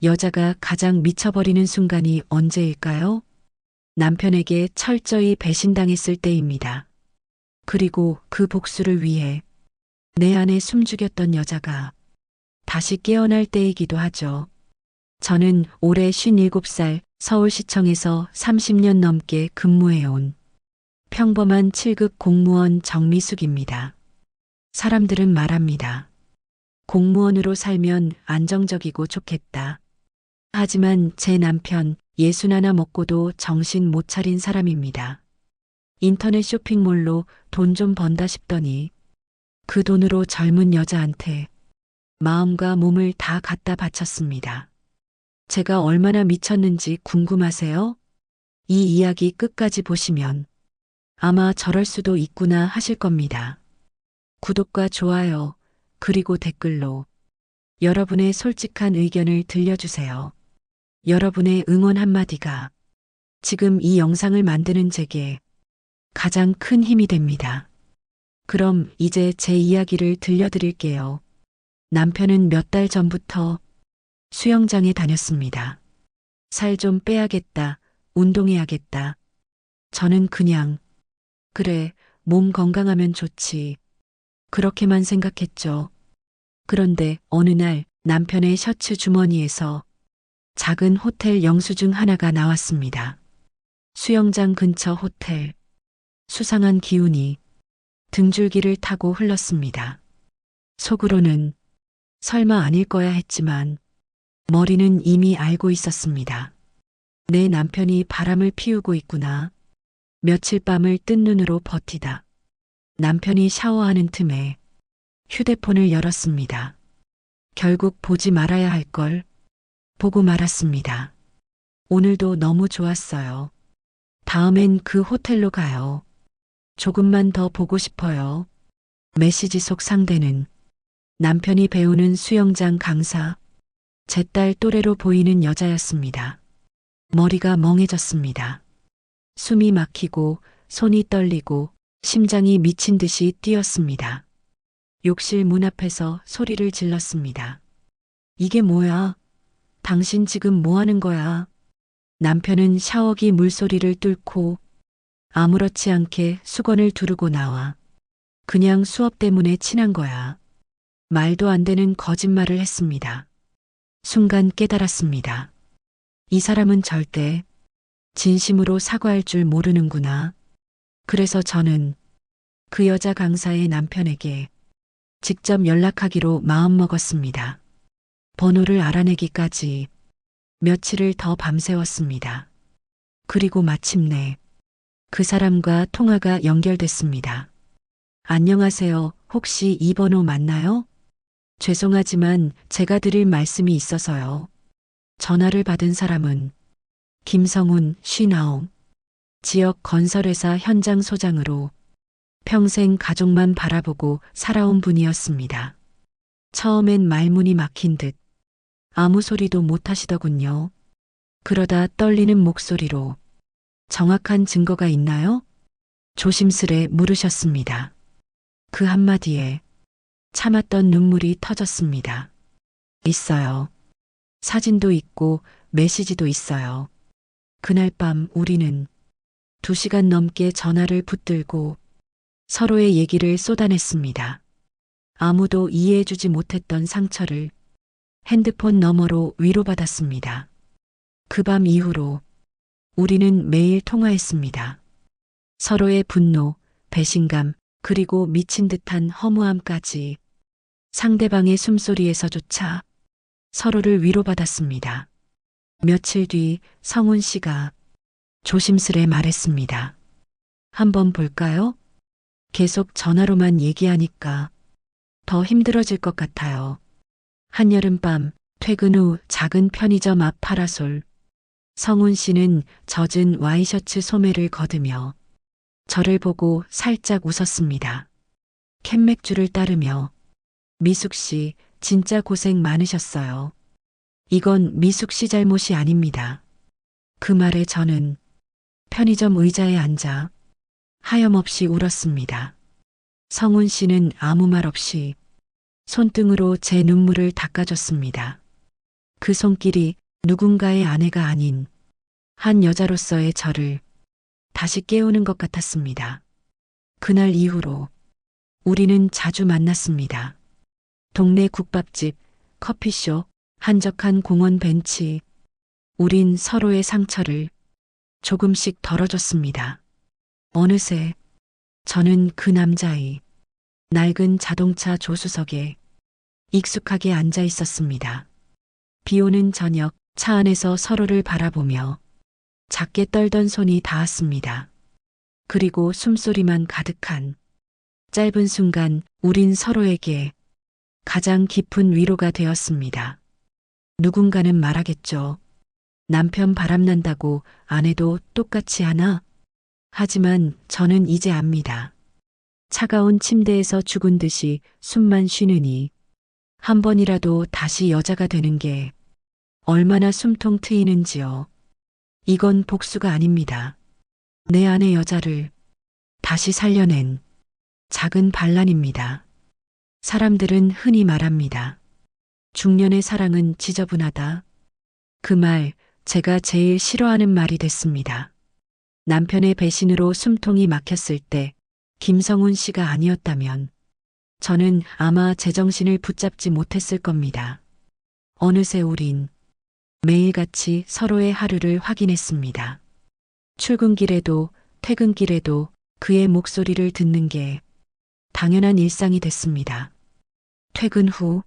여자가 가장 미쳐버리는 순간이 언제일까요? 남편에게 철저히 배신당했을 때입니다. 그리고 그 복수를 위해 내 안에 숨죽였던 여자가 다시 깨어날 때이기도 하죠. 저는 올해 57살 서울시청에서 30년 넘게 근무해온 평범한 7급 공무원 정미숙입니다. 사람들은 말합니다. 공무원으로 살면 안정적이고 좋겠다. 하지만 제 남편 61 먹고도 정신 못 차린 사람입니다. 인터넷 쇼핑몰로 돈 좀 번다 싶더니 그 돈으로 젊은 여자한테 마음과 몸을 다 갖다 바쳤습니다. 제가 얼마나 미쳤는지 궁금하세요? 이 이야기 끝까지 보시면 아마 저럴 수도 있구나 하실 겁니다. 구독과 좋아요, 그리고 댓글로 여러분의 솔직한 의견을 들려주세요. 여러분의 응원 한마디가 지금 이 영상을 만드는 제게 가장 큰 힘이 됩니다. 그럼 이제 제 이야기를 들려드릴게요. 남편은 몇 달 전부터 수영장에 다녔습니다. 살 좀 빼야겠다, 운동해야겠다. 저는 그냥, 그래, 몸 건강하면 좋지. 그렇게만 생각했죠. 그런데 어느 날 남편의 셔츠 주머니에서 작은 호텔 영수증 하나가 나왔습니다. 수영장 근처 호텔. 수상한 기운이 등줄기를 타고 흘렀습니다. 속으로는 설마 아닐 거야 했지만 머리는 이미 알고 있었습니다. 내 남편이 바람을 피우고 있구나. 며칠 밤을 뜬 눈으로 버티다. 남편이 샤워하는 틈에 휴대폰을 열었습니다. 결국 보지 말아야 할 걸 보고 말았습니다. 오늘도 너무 좋았어요. 다음엔 그 호텔로 가요. 조금만 더 보고 싶어요. 메시지 속 상대는 남편이 배우는 수영장 강사, 제 딸 또래로 보이는 여자였습니다. 머리가 멍해졌습니다. 숨이 막히고 손이 떨리고 심장이 미친 듯이 뛰었습니다. 욕실 문 앞에서 소리를 질렀습니다. 이게 뭐야? 당신 지금 뭐 하는 거야? 남편은 샤워기 물소리를 뚫고 아무렇지 않게 수건을 두르고 나와 그냥 수업 때문에 친한 거야. 말도 안 되는 거짓말을 했습니다. 순간 깨달았습니다. 이 사람은 절대 진심으로 사과할 줄 모르는구나. 그래서 저는 그 여자 강사의 남편에게 직접 연락하기로 마음먹었습니다. 번호를 알아내기까지 며칠을 더 밤새웠습니다. 그리고 마침내 그 사람과 통화가 연결됐습니다. 안녕하세요. 혹시 이 번호 맞나요? 죄송하지만 제가 드릴 말씀이 있어서요. 전화를 받은 사람은 김성훈 59, 지역 건설회사 현장 소장으로 평생 가족만 바라보고 살아온 분이었습니다. 처음엔 말문이 막힌 듯 아무 소리도 못 하시더군요. 그러다 떨리는 목소리로 정확한 증거가 있나요? 조심스레 물으셨습니다. 그 한마디에 참았던 눈물이 터졌습니다. 있어요. 사진도 있고 메시지도 있어요. 그날 밤 우리는 2시간 넘게 전화를 붙들고 서로의 얘기를 쏟아냈습니다. 아무도 이해해주지 못했던 상처를 핸드폰 너머로 위로받았습니다. 그 밤 이후로 우리는 매일 통화했습니다. 서로의 분노, 배신감, 그리고 미친 듯한 허무함까지 상대방의 숨소리에서조차 서로를 위로받았습니다. 며칠 뒤 성훈 씨가 조심스레 말했습니다. 한번 볼까요? 계속 전화로만 얘기하니까 더 힘들어질 것 같아요. 한여름밤 퇴근 후 작은 편의점 앞 파라솔. 성훈 씨는 젖은 와이셔츠 소매를 걷으며 저를 보고 살짝 웃었습니다. 캔맥주를 따르며 미숙 씨 진짜 고생 많으셨어요. 이건 미숙 씨 잘못이 아닙니다. 그 말에 저는 편의점 의자에 앉아 하염없이 울었습니다. 성훈 씨는 아무 말 없이 손등으로 제 눈물을 닦아줬습니다. 그 손길이 누군가의 아내가 아닌 한 여자로서의 저를 다시 깨우는 것 같았습니다. 그날 이후로 우리는 자주 만났습니다. 동네 국밥집, 커피숍, 한적한 공원 벤치. 우린 서로의 상처를 조금씩 덜어줬습니다. 어느새 저는 그 남자의 낡은 자동차 조수석에 익숙하게 앉아 있었습니다. 비 오는 저녁 차 안에서 서로를 바라보며 작게 떨던 손이 닿았습니다. 그리고 숨소리만 가득한 짧은 순간 우린 서로에게 가장 깊은 위로가 되었습니다. 누군가는 말하겠죠. 남편 바람난다고 아내도 똑같이 하나? 하지만 저는 이제 압니다. 차가운 침대에서 죽은 듯이 숨만 쉬느니 한 번이라도 다시 여자가 되는 게 얼마나 숨통 트이는지요. 이건 복수가 아닙니다. 내 안의 여자를 다시 살려낸 작은 반란입니다. 사람들은 흔히 말합니다. 중년의 사랑은 지저분하다. 그 말 제가 제일 싫어하는 말이 됐습니다. 남편의 배신으로 숨통이 막혔을 때 김성훈 씨가 아니었다면 저는 아마 제정신을 붙잡지 못했을 겁니다. 어느새 우린 매일같이 서로의 하루를 확인했습니다. 출근길에도 퇴근길에도 그의 목소리를 듣는 게 당연한 일상이 됐습니다. 퇴근 후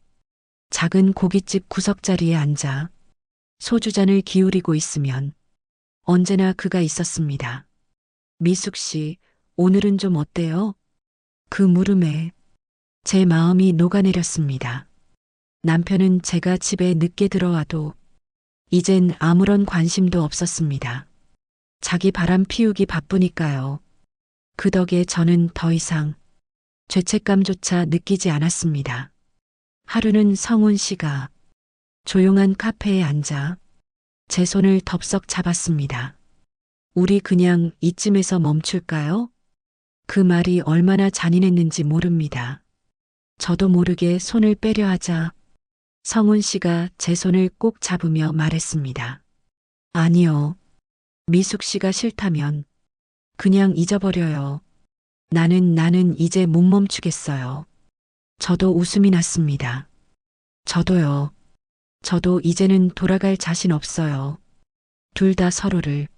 작은 고깃집 구석자리에 앉아 소주잔을 기울이고 있으면 언제나 그가 있었습니다. 미숙 씨, 오늘은 좀 어때요? 그 물음에 제 마음이 녹아내렸습니다. 남편은 제가 집에 늦게 들어와도 이젠 아무런 관심도 없었습니다. 자기 바람 피우기 바쁘니까요. 그 덕에 저는 더 이상 죄책감조차 느끼지 않았습니다. 하루는 성훈 씨가 조용한 카페에 앉아 제 손을 덥석 잡았습니다. 우리 그냥 이쯤에서 멈출까요? 그 말이 얼마나 잔인했는지 모릅니다. 저도 모르게 손을 빼려 하자 성훈 씨가 제 손을 꼭 잡으며 말했습니다. 아니요. 미숙 씨가 싫다면 그냥 잊어버려요. 나는 이제 못 멈추겠어요. 저도 웃음이 났습니다. 저도요. 저도 이제는 돌아갈 자신 없어요. 둘 다 서로를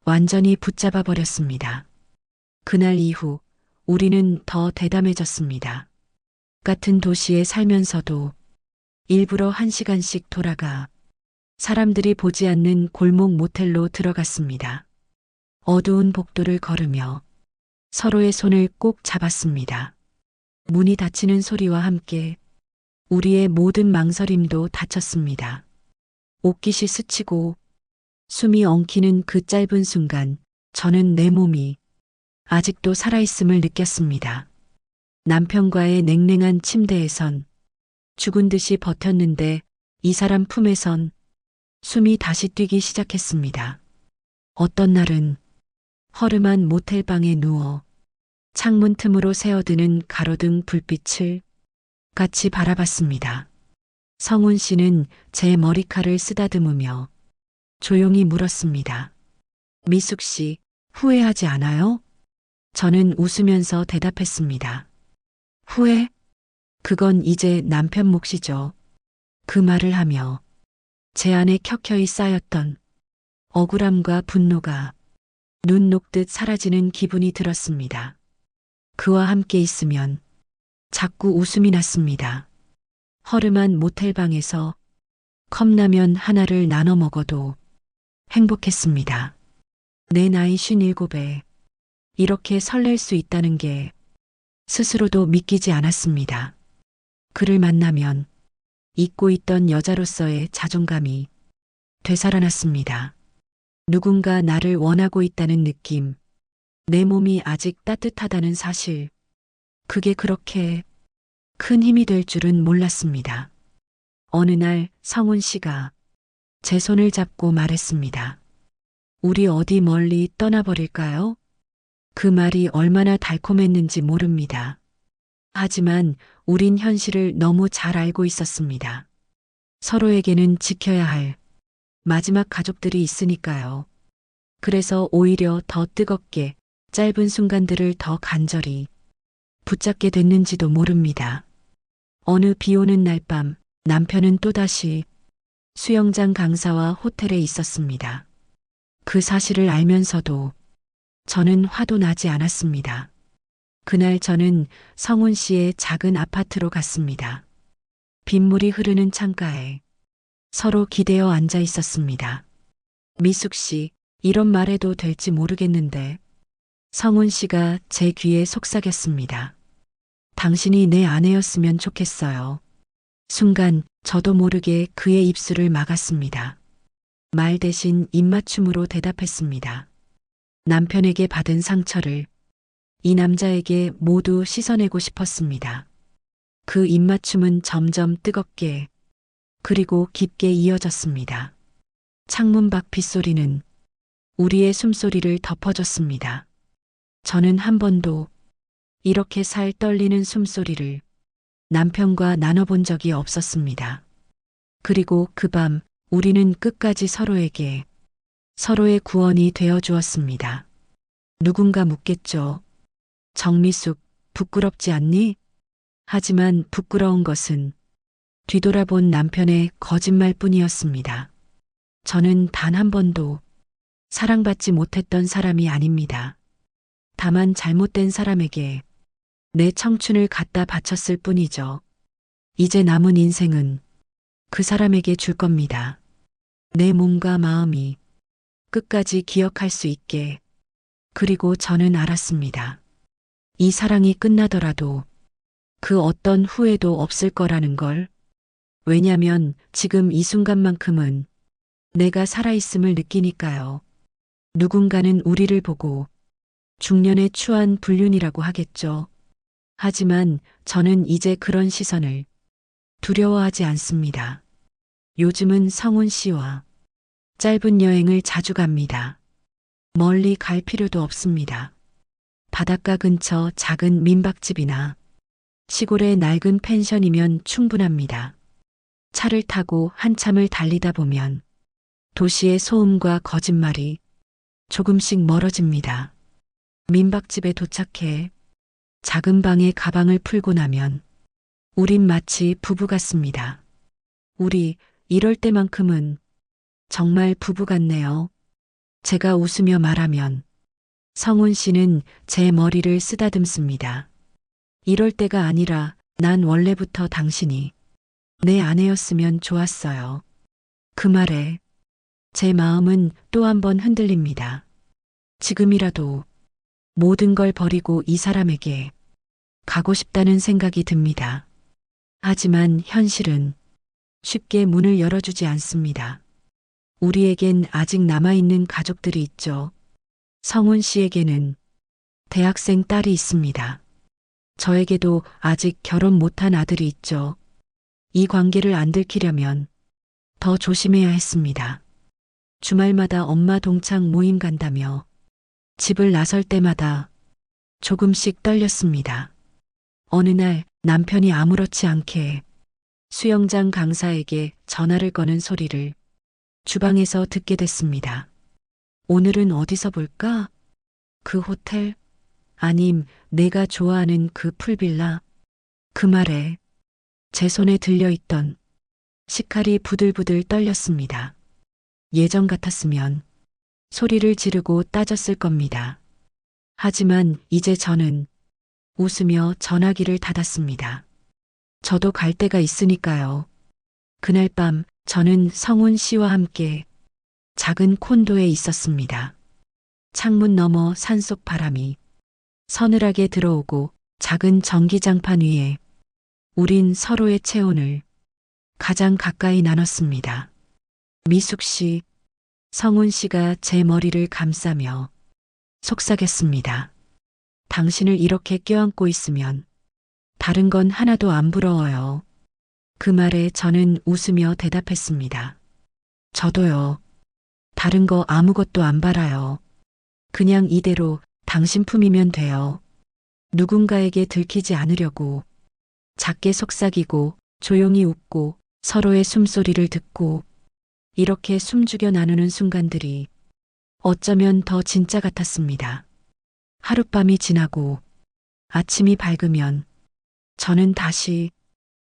완전히 붙잡아 버렸습니다. 그날 이후 우리는 더 대담해졌습니다. 같은 도시에 살면서도 일부러 1시간씩 돌아가 사람들이 보지 않는 골목 모텔로 들어갔습니다. 어두운 복도를 걸으며 서로의 손을 꼭 잡았습니다. 문이 닫히는 소리와 함께 우리의 모든 망설임도 닫혔습니다. 옷깃이 스치고 숨이 엉키는 그 짧은 순간 저는 내 몸이 아직도 살아있음을 느꼈습니다. 남편과의 냉랭한 침대에선 죽은 듯이 버텼는데 이 사람 품에선 숨이 다시 뛰기 시작했습니다. 어떤 날은 허름한 모텔방에 누워 창문 틈으로 새어드는 가로등 불빛을 같이 바라봤습니다. 성훈 씨는 제 머리칼을 쓰다듬으며 조용히 물었습니다. 미숙 씨, 후회하지 않아요? 저는 웃으면서 대답했습니다. 후회? 그건 이제 남편 몫이죠. 그 말을 하며 제 안에 켜켜이 쌓였던 억울함과 분노가 눈 녹듯 사라지는 기분이 들었습니다. 그와 함께 있으면 자꾸 웃음이 났습니다. 허름한 모텔방에서 컵라면 하나를 나눠 먹어도 행복했습니다. 내 나이 57에 이렇게 설렐 수 있다는 게 스스로도 믿기지 않았습니다. 그를 만나면 잊고 있던 여자로서의 자존감이 되살아났습니다. 누군가 나를 원하고 있다는 느낌, 내 몸이 아직 따뜻하다는 사실, 그게 그렇게 큰 힘이 될 줄은 몰랐습니다. 어느 날 성훈 씨가 제 손을 잡고 말했습니다. 우리 어디 멀리 떠나버릴까요? 그 말이 얼마나 달콤했는지 모릅니다. 하지만 우린 현실을 너무 잘 알고 있었습니다. 서로에게는 지켜야 할 마지막 가족들이 있으니까요. 그래서 오히려 더 뜨겁게 짧은 순간들을 더 간절히 붙잡게 됐는지도 모릅니다. 어느 비 오는 날 밤 남편은 또다시 수영장 강사와 호텔에 있었습니다. 그 사실을 알면서도 저는 화도 나지 않았습니다. 그날 저는 성훈 씨의 작은 아파트로 갔습니다. 빗물이 흐르는 창가에 서로 기대어 앉아 있었습니다. 미숙 씨, 이런 말해도 될지 모르겠는데 성훈 씨가 제 귀에 속삭였습니다. 당신이 내 아내였으면 좋겠어요. 순간 저도 모르게 그의 입술을 막았습니다. 말 대신 입맞춤으로 대답했습니다. 남편에게 받은 상처를 이 남자에게 모두 씻어내고 싶었습니다. 그 입맞춤은 점점 뜨겁게 그리고 깊게 이어졌습니다. 창문 밖 빗소리는 우리의 숨소리를 덮어줬습니다. 저는 한 번도 이렇게 살 떨리는 숨소리를 남편과 나눠본 적이 없었습니다. 그리고 그 밤 우리는 끝까지 서로에게 서로의 구원이 되어 주었습니다. 누군가 묻겠죠. 정미숙, 부끄럽지 않니? 하지만 부끄러운 것은 뒤돌아본 남편의 거짓말뿐이었습니다. 저는 단 한 번도 사랑받지 못했던 사람이 아닙니다. 다만 잘못된 사람에게 내 청춘을 갖다 바쳤을 뿐이죠. 이제 남은 인생은 그 사람에게 줄 겁니다. 내 몸과 마음이 끝까지 기억할 수 있게. 그리고 저는 알았습니다. 이 사랑이 끝나더라도 그 어떤 후회도 없을 거라는 걸. 왜냐면 지금 이 순간만큼은 내가 살아있음을 느끼니까요. 누군가는 우리를 보고 중년의 추한 불륜이라고 하겠죠. 하지만 저는 이제 그런 시선을 두려워하지 않습니다. 요즘은 성훈 씨와 짧은 여행을 자주 갑니다. 멀리 갈 필요도 없습니다. 바닷가 근처 작은 민박집이나 시골의 낡은 펜션이면 충분합니다. 차를 타고 한참을 달리다 보면 도시의 소음과 거짓말이 조금씩 멀어집니다. 민박집에 도착해 작은 방에 가방을 풀고 나면 우린 마치 부부 같습니다. 우리 이럴 때만큼은 정말 부부 같네요. 제가 웃으며 말하면 성훈 씨는 제 머리를 쓰다듬습니다. 이럴 때가 아니라 난 원래부터 당신이 내 아내였으면 좋았어요. 그 말에 제 마음은 또 한 번 흔들립니다. 지금이라도 모든 걸 버리고 이 사람에게 가고 싶다는 생각이 듭니다. 하지만 현실은 쉽게 문을 열어주지 않습니다. 우리에겐 아직 남아있는 가족들이 있죠. 성훈 씨에게는 대학생 딸이 있습니다. 저에게도 아직 결혼 못한 아들이 있죠. 이 관계를 안 들키려면 더 조심해야 했습니다. 주말마다 엄마 동창 모임 간다며 집을 나설 때마다 조금씩 떨렸습니다. 어느 날 남편이 아무렇지 않게 수영장 강사에게 전화를 거는 소리를 주방에서 듣게 됐습니다. 오늘은 어디서 볼까? 그 호텔? 아님 내가 좋아하는 그 풀빌라? 그 말에 제 손에 들려있던 식칼이 부들부들 떨렸습니다. 예전 같았으면 소리를 지르고 따졌을 겁니다. 하지만 이제 저는 웃으며 전화기를 닫았습니다. 저도 갈 데가 있으니까요. 그날 밤 저는 성훈 씨와 함께 작은 콘도에 있었습니다. 창문 너머 산속 바람이 서늘하게 들어오고 작은 전기장판 위에 우린 서로의 체온을 가장 가까이 나눴습니다. 미숙 씨, 성훈 씨가 제 머리를 감싸며 속삭였습니다. 당신을 이렇게 껴안고 있으면 다른 건 하나도 안 부러워요. 그 말에 저는 웃으며 대답했습니다. 저도요. 다른 거 아무것도 안 바라요. 그냥 이대로 당신 품이면 돼요. 누군가에게 들키지 않으려고 작게 속삭이고 조용히 웃고 서로의 숨소리를 듣고 이렇게 숨죽여 나누는 순간들이 어쩌면 더 진짜 같았습니다. 하룻밤이 지나고 아침이 밝으면 저는 다시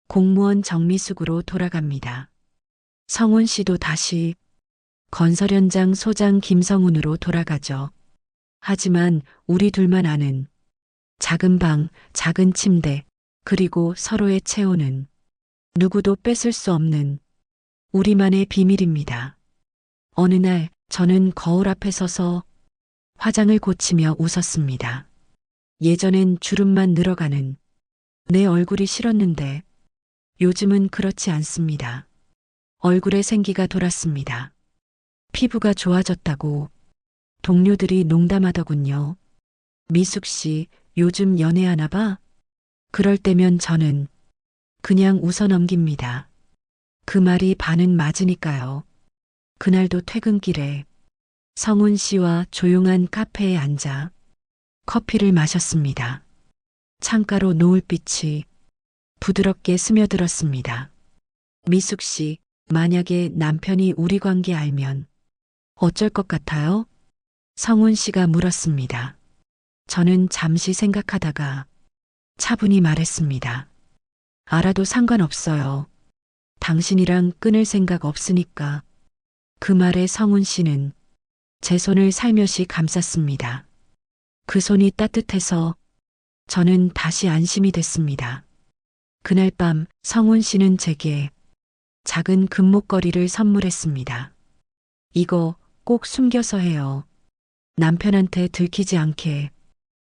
공무원 정미숙으로 돌아갑니다. 성훈 씨도 다시 건설 현장 소장 김성훈으로 돌아가죠. 하지만 우리 둘만 아는 작은 방, 작은 침대, 그리고 서로의 체온은 누구도 뺏을 수 없는 우리만의 비밀입니다. 어느 날 저는 거울 앞에 서서 화장을 고치며 웃었습니다. 예전엔 주름만 늘어가는 내 얼굴이 싫었는데 요즘은 그렇지 않습니다. 얼굴에 생기가 돌았습니다. 피부가 좋아졌다고 동료들이 농담하더군요. 미숙 씨, 요즘 연애하나 봐? 그럴 때면 저는 그냥 웃어 넘깁니다. 그 말이 반은 맞으니까요. 그날도 퇴근길에 성훈 씨와 조용한 카페에 앉아 커피를 마셨습니다. 창가로 노을빛이 부드럽게 스며들었습니다. 미숙 씨, 만약에 남편이 우리 관계 알면 어쩔 것 같아요? 성훈 씨가 물었습니다. 저는 잠시 생각하다가 차분히 말했습니다. 알아도 상관없어요. 당신이랑 끊을 생각 없으니까. 그 말에 성훈 씨는 제 손을 살며시 감쌌습니다. 그 손이 따뜻해서 저는 다시 안심이 됐습니다. 그날 밤 성훈 씨는 제게 작은 금목걸이를 선물했습니다. 이거 꼭 숨겨서 해요. 남편한테 들키지 않게.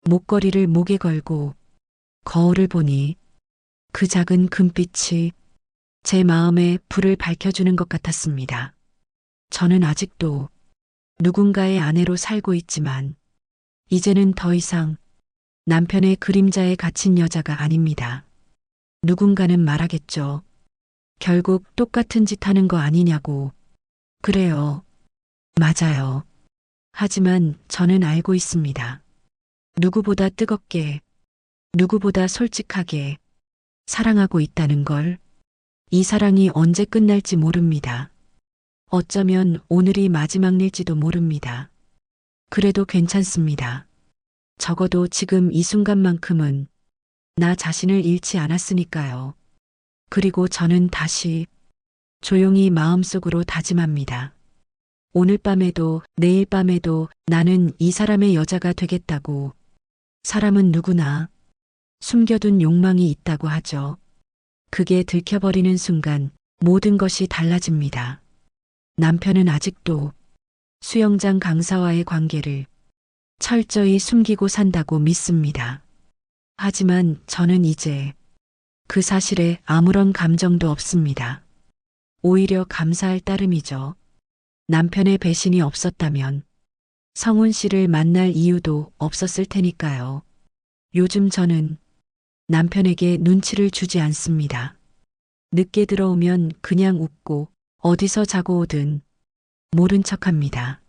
목걸이를 목에 걸고 거울을 보니 그 작은 금빛이 제 마음에 불을 밝혀주는 것 같았습니다. 저는 아직도 누군가의 아내로 살고 있지만 이제는 더 이상 남편의 그림자에 갇힌 여자가 아닙니다. 누군가는 말하겠죠. 결국 똑같은 짓 하는 거 아니냐고. 그래요. 맞아요. 하지만 저는 알고 있습니다. 누구보다 뜨겁게, 누구보다 솔직하게 사랑하고 있다는 걸. 이 사랑이 언제 끝날지 모릅니다. 어쩌면 오늘이 마지막 일지도 모릅니다. 그래도 괜찮습니다. 적어도 지금 이 순간만큼은 나 자신을 잃지 않았으니까요. 그리고 저는 다시 조용히 마음속으로 다짐합니다. 오늘 밤에도 내일 밤에도 나는 이 사람의 여자가 되겠다고. 사람은 누구나 숨겨둔 욕망이 있다고 하죠. 그게 들켜버리는 순간 모든 것이 달라집니다. 남편은 아직도 수영장 강사와의 관계를 철저히 숨기고 산다고 믿습니다. 하지만 저는 이제 그 사실에 아무런 감정도 없습니다. 오히려 감사할 따름이죠. 남편의 배신이 없었다면 성훈 씨를 만날 이유도 없었을 테니까요. 요즘 저는 남편에게 눈치를 주지 않습니다. 늦게 들어오면 그냥 웃고 어디서 자고 오든 모른 척합니다.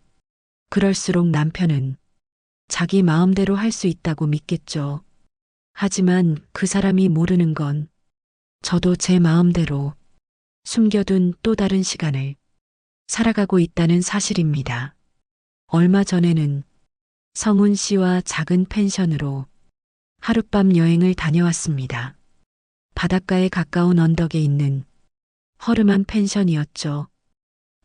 그럴수록 남편은 자기 마음대로 할 수 있다고 믿겠죠. 하지만 그 사람이 모르는 건 저도 제 마음대로 숨겨둔 또 다른 시간을 살아가고 있다는 사실입니다. 얼마 전에는 성훈 씨와 작은 펜션으로 하룻밤 여행을 다녀왔습니다. 바닷가에 가까운 언덕에 있는 허름한 펜션이었죠.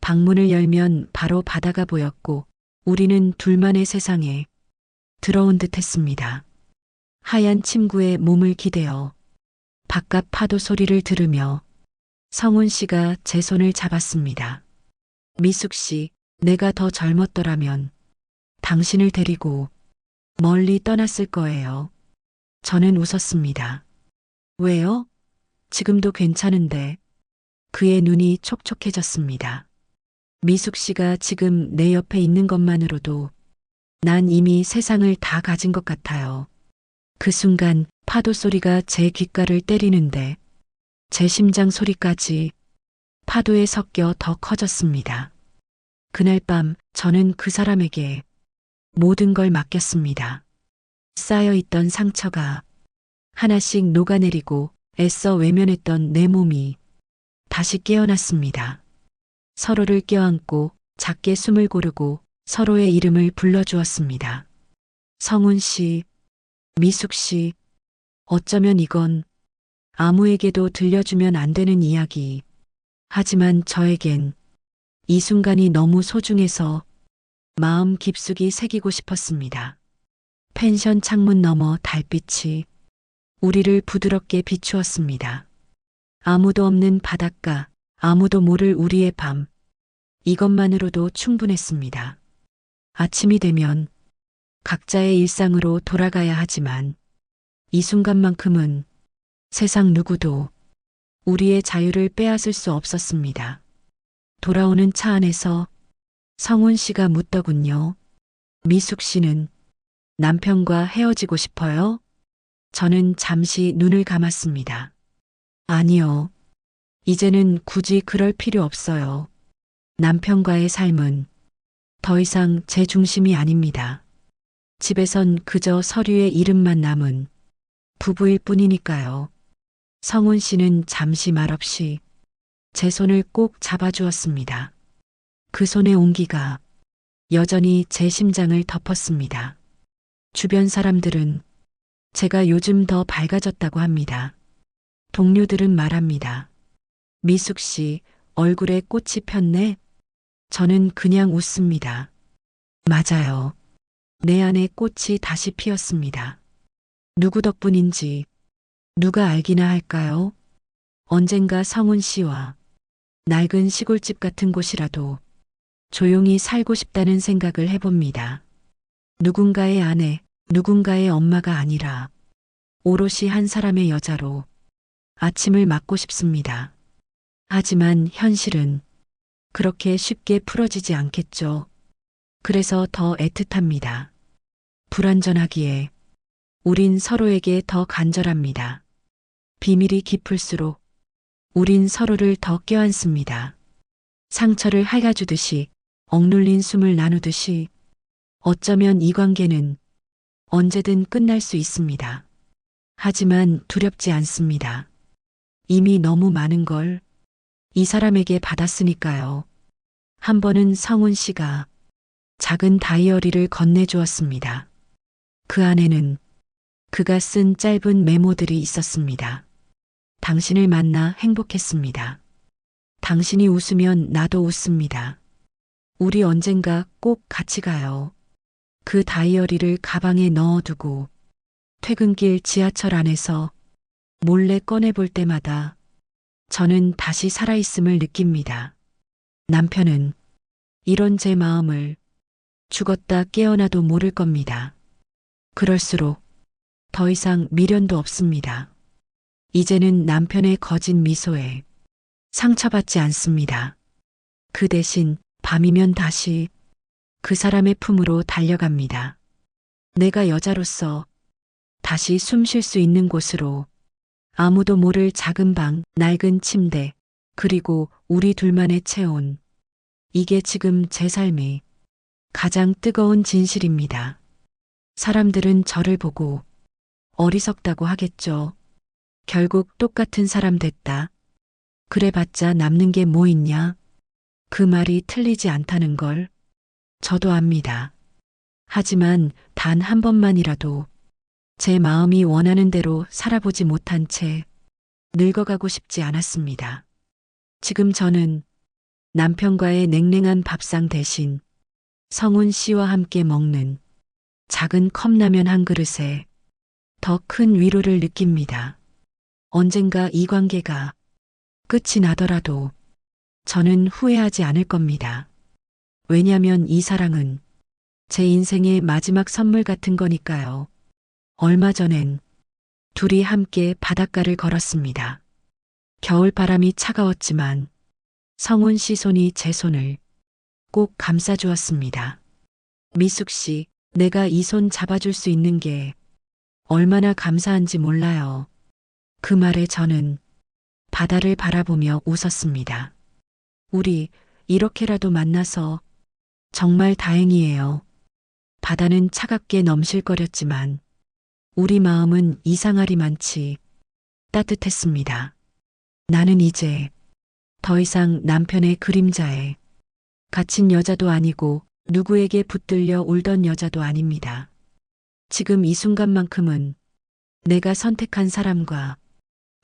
방문을 열면 바로 바다가 보였고 우리는 둘만의 세상에 들어온 듯 했습니다. 하얀 침구에 몸을 기대어 바깥 파도 소리를 들으며 성훈 씨가 제 손을 잡았습니다. 미숙 씨, 내가 더 젊었더라면 당신을 데리고 멀리 떠났을 거예요. 저는 웃었습니다. 왜요? 지금도 괜찮은데. 그의 눈이 촉촉해졌습니다. 미숙 씨가 지금 내 옆에 있는 것만으로도 난 이미 세상을 다 가진 것 같아요. 그 순간 파도 소리가 제 귓가를 때리는데 제 심장 소리까지 파도에 섞여 더 커졌습니다. 그날 밤 저는 그 사람에게 모든 걸 맡겼습니다. 쌓여있던 상처가 하나씩 녹아내리고 애써 외면했던 내 몸이 다시 깨어났습니다. 서로를 껴안고 작게 숨을 고르고 서로의 이름을 불러주었습니다. 성훈 씨, 미숙 씨, 어쩌면 이건 아무에게도 들려주면 안 되는 이야기. 하지만 저에겐 이 순간이 너무 소중해서 마음 깊숙이 새기고 싶었습니다. 펜션 창문 너머 달빛이 우리를 부드럽게 비추었습니다. 아무도 없는 바닷가, 아무도 모를 우리의 밤. 이것만으로도 충분했습니다. 아침이 되면 각자의 일상으로 돌아가야 하지만 이 순간만큼은 세상 누구도 우리의 자유를 빼앗을 수 없었습니다. 돌아오는 차 안에서 성훈 씨가 묻더군요. 미숙 씨는 남편과 헤어지고 싶어요? 저는 잠시 눈을 감았습니다. 아니요. 이제는 굳이 그럴 필요 없어요. 남편과의 삶은 더 이상 제 중심이 아닙니다. 집에선 그저 서류에 이름만 남은 부부일 뿐이니까요. 성훈 씨는 잠시 말없이 제 손을 꼭 잡아주었습니다. 그 손의 온기가 여전히 제 심장을 덮었습니다. 주변 사람들은 제가 요즘 더 밝아졌다고 합니다. 동료들은 말합니다. 미숙 씨, 얼굴에 꽃이 폈네? 저는 그냥 웃습니다. 맞아요. 내 안에 꽃이 다시 피었습니다. 누구 덕분인지 누가 알기나 할까요? 언젠가 성훈 씨와 낡은 시골집 같은 곳이라도 조용히 살고 싶다는 생각을 해봅니다. 누군가의 아내, 누군가의 엄마가 아니라 오롯이 한 사람의 여자로 아침을 맞고 싶습니다. 하지만 현실은 그렇게 쉽게 풀어지지 않겠죠. 그래서 더 애틋합니다. 불완전하기에 우린 서로에게 더 간절합니다. 비밀이 깊을수록 우린 서로를 더 껴안습니다. 상처를 핥아주듯이 억눌린 숨을 나누듯이 어쩌면 이 관계는 언제든 끝날 수 있습니다. 하지만 두렵지 않습니다. 이미 너무 많은 걸 이 사람에게 받았으니까요. 한 번은 성훈 씨가 작은 다이어리를 건네주었습니다. 그 안에는 그가 쓴 짧은 메모들이 있었습니다. 당신을 만나 행복했습니다. 당신이 웃으면 나도 웃습니다. 우리 언젠가 꼭 같이 가요. 그 다이어리를 가방에 넣어두고 퇴근길 지하철 안에서 몰래 꺼내볼 때마다 저는 다시 살아있음을 느낍니다. 남편은 이런 제 마음을 죽었다 깨어나도 모를 겁니다. 그럴수록 더 이상 미련도 없습니다. 이제는 남편의 거짓 미소에 상처받지 않습니다. 그 대신 밤이면 다시 그 사람의 품으로 달려갑니다. 내가 여자로서 다시 숨 쉴 수 있는 곳으로 아무도 모를 작은 방, 낡은 침대, 그리고 우리 둘만의 체온. 이게 지금 제 삶의 가장 뜨거운 진실입니다. 사람들은 저를 보고 어리석다고 하겠죠. 결국 똑같은 사람 됐다. 그래봤자 남는 게 뭐 있냐? 그 말이 틀리지 않다는 걸 저도 압니다. 하지만 단 한 번만이라도 제 마음이 원하는 대로 살아보지 못한 채 늙어가고 싶지 않았습니다. 지금 저는 남편과의 냉랭한 밥상 대신 성훈 씨와 함께 먹는 작은 컵라면 한 그릇에 더 큰 위로를 느낍니다. 언젠가 이 관계가 끝이 나더라도 저는 후회하지 않을 겁니다. 왜냐면 이 사랑은 제 인생의 마지막 선물 같은 거니까요. 얼마 전엔 둘이 함께 바닷가를 걸었습니다. 겨울바람이 차가웠지만 성훈 씨 손이 제 손을 꼭 감싸주었습니다. 미숙 씨, 내가 이 손 잡아줄 수 있는 게 얼마나 감사한지 몰라요. 그 말에 저는 바다를 바라보며 웃었습니다. 우리 이렇게라도 만나서 정말 다행이에요. 바다는 차갑게 넘실거렸지만 우리 마음은 이상하리만치 따뜻했습니다. 나는 이제 더 이상 남편의 그림자에 갇힌 여자도 아니고 누구에게 붙들려 울던 여자도 아닙니다. 지금 이 순간만큼은 내가 선택한 사람과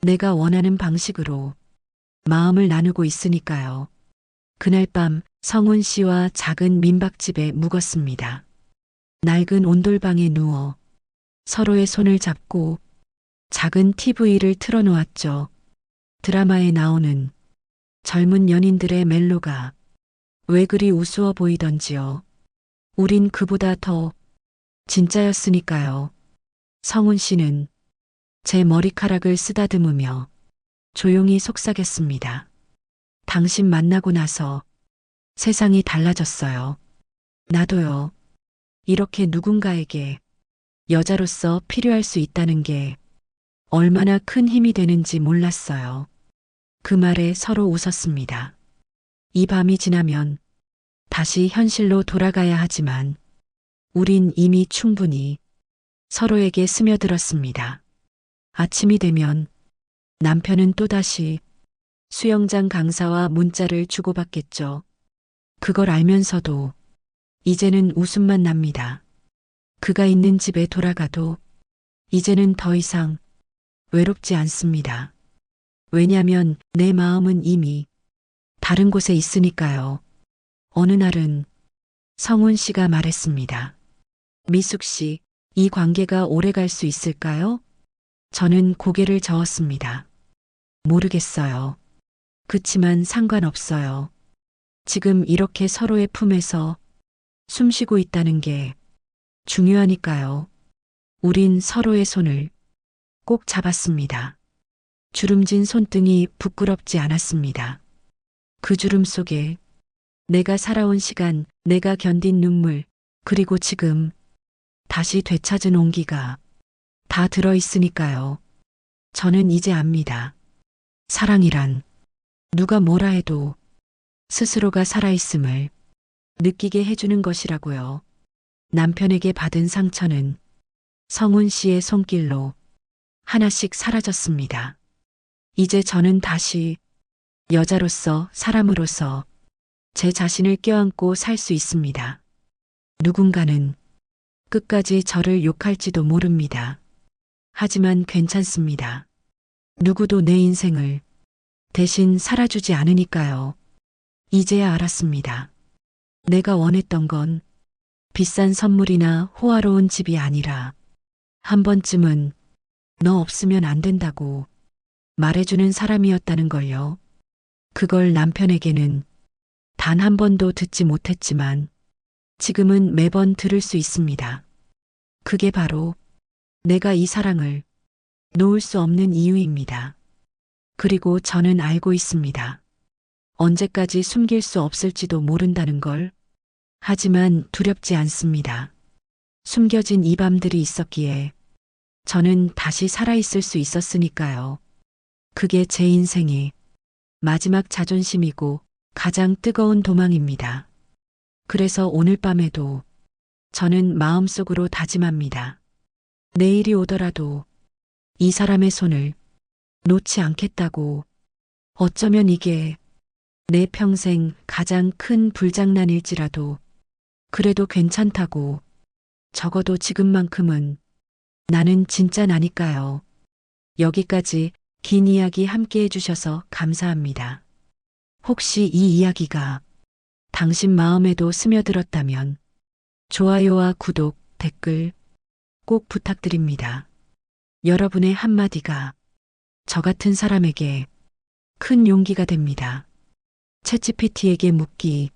내가 원하는 방식으로 마음을 나누고 있으니까요. 그날 밤 성훈 씨와 작은 민박집에 묵었습니다. 낡은 온돌방에 누워 서로의 손을 잡고 작은 TV를 틀어놓았죠. 드라마에 나오는 젊은 연인들의 멜로가 왜 그리 우스워 보이던지요. 우린 그보다 더 진짜였으니까요. 성훈 씨는 제 머리카락을 쓰다듬으며 조용히 속삭였습니다. 당신 만나고 나서 세상이 달라졌어요. 나도요. 이렇게 누군가에게 여자로서 필요할 수 있다는 게 얼마나 큰 힘이 되는지 몰랐어요. 그 말에 서로 웃었습니다. 이 밤이 지나면 다시 현실로 돌아가야 하지만 우린 이미 충분히 서로에게 스며들었습니다. 아침이 되면 남편은 또다시 수영장 강사와 문자를 주고받겠죠. 그걸 알면서도 이제는 웃음만 납니다. 그가 있는 집에 돌아가도 이제는 더 이상 외롭지 않습니다. 왜냐면 내 마음은 이미 다른 곳에 있으니까요. 어느 날은 성훈 씨가 말했습니다. 미숙 씨, 이 관계가 오래 갈 수 있을까요? 저는 고개를 저었습니다. 모르겠어요. 그치만 상관없어요. 지금 이렇게 서로의 품에서 숨 쉬고 있다는 게 중요하니까요. 우린 서로의 손을 꼭 잡았습니다. 주름진 손등이 부끄럽지 않았습니다. 그 주름 속에 내가 살아온 시간, 내가 견딘 눈물, 그리고 지금 다시 되찾은 온기가 다 들어있으니까요. 저는 이제 압니다. 사랑이란 누가 뭐라 해도 스스로가 살아있음을 느끼게 해주는 것이라고요. 남편에게 받은 상처는 성훈 씨의 손길로 하나씩 사라졌습니다. 이제 저는 다시 여자로서, 사람으로서 제 자신을 껴안고 살 수 있습니다. 누군가는 끝까지 저를 욕할지도 모릅니다. 하지만 괜찮습니다. 누구도 내 인생을 대신 살아주지 않으니까요. 이제야 알았습니다. 내가 원했던 건 비싼 선물이나 호화로운 집이 아니라 한 번쯤은 너 없으면 안 된다고 말해주는 사람이었다는 걸요. 그걸 남편에게는 단 한 번도 듣지 못했지만 지금은 매번 들을 수 있습니다. 그게 바로 내가 이 사랑을 놓을 수 없는 이유입니다. 그리고 저는 알고 있습니다. 언제까지 숨길 수 없을지도 모른다는 걸. 하지만 두렵지 않습니다. 숨겨진 이 밤들이 있었기에 저는 다시 살아있을 수 있었으니까요. 그게 제 인생의 마지막 자존심이고 가장 뜨거운 도망입니다. 그래서 오늘 밤에도 저는 마음속으로 다짐합니다. 내일이 오더라도 이 사람의 손을 놓지 않겠다고. 어쩌면 이게 내 평생 가장 큰 불장난일지라도 그래도 괜찮다고. 적어도 지금만큼은 나는 진짜 나니까요. 여기까지 긴 이야기 함께 해주셔서 감사합니다. 혹시 이 이야기가 당신 마음에도 스며들었다면 좋아요와 구독, 댓글 꼭 부탁드립니다. 여러분의 한마디가 저 같은 사람에게 큰 용기가 됩니다. 챗GPT에게 묻기